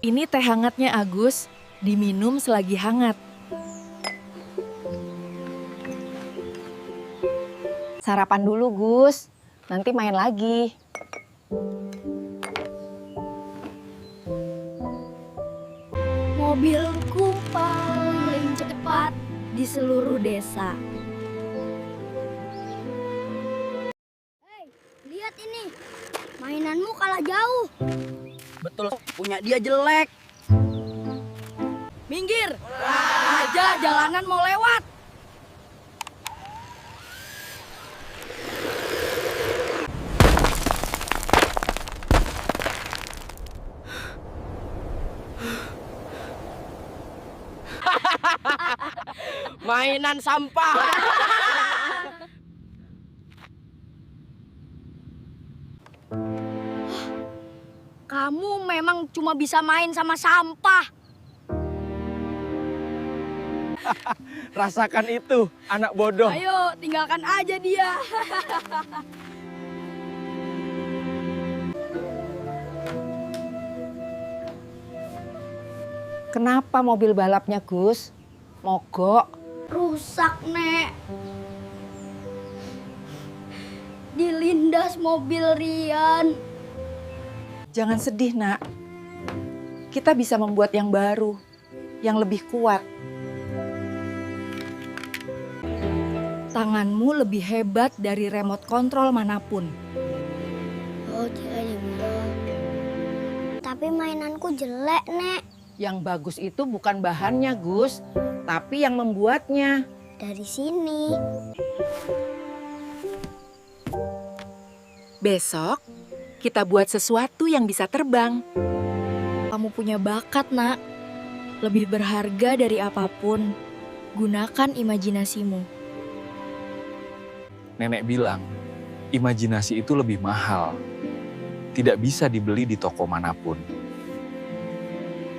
Ini teh hangatnya Agus, diminum selagi hangat. Sarapan dulu, Gus. Nanti main lagi. Mobilku paling cepat di seluruh desa. Hei, lihat ini. Mainanmu kalah jauh. Betul, punya dia jelek. Minggir! Aja jalanan mau lewat. Mainan sampah. Kamu memang cuma bisa main sama sampah. Rasakan itu, anak bodoh. Ayo, tinggalkan aja dia. Kenapa mobil balapnya, Gus? Mogok. Rusak, Nek. Dilindas mobil Rian. Jangan sedih, Nak. Kita bisa membuat yang baru, yang lebih kuat. Tanganmu lebih hebat dari remote kontrol manapun. Oh, jadi tapi mainanku jelek, Nek. Yang bagus itu bukan bahannya, Gus, tapi yang membuatnya. Dari sini. Besok, kita buat sesuatu yang bisa terbang. Kamu punya bakat, Nak. Lebih berharga dari apapun. Gunakan imajinasimu. Nenek bilang, imajinasi itu lebih mahal. Tidak bisa dibeli di toko manapun.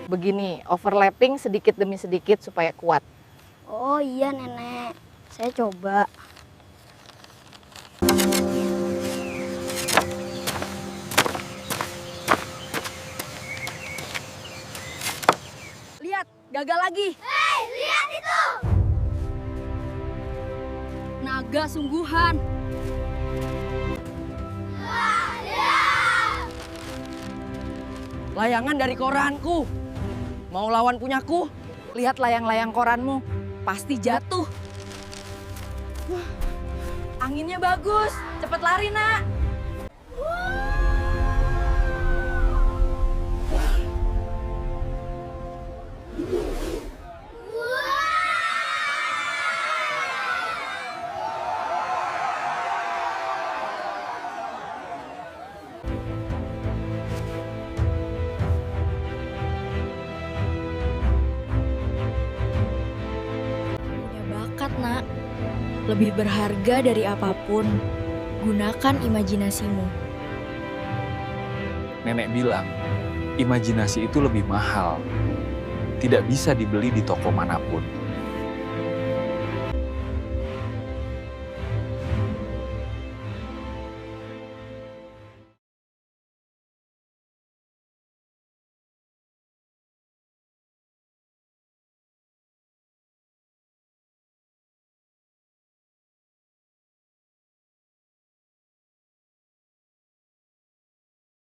Begini, overlapping sedikit demi sedikit supaya kuat. Oh iya, Nenek. Saya coba. Lihat, gagal lagi. Hei, lihat itu! Naga sungguhan. Layangan dari koranku. Mau lawan punyaku? Lihat layang-layang koranmu. Pasti jatuh. Anginnya bagus. Cepet lari, Nak. Punya bakat, Nak. Lebih berharga dari apapun. Gunakan imajinasimu. Nenek bilang, imajinasi itu lebih mahal. Tidak bisa dibeli di toko manapun.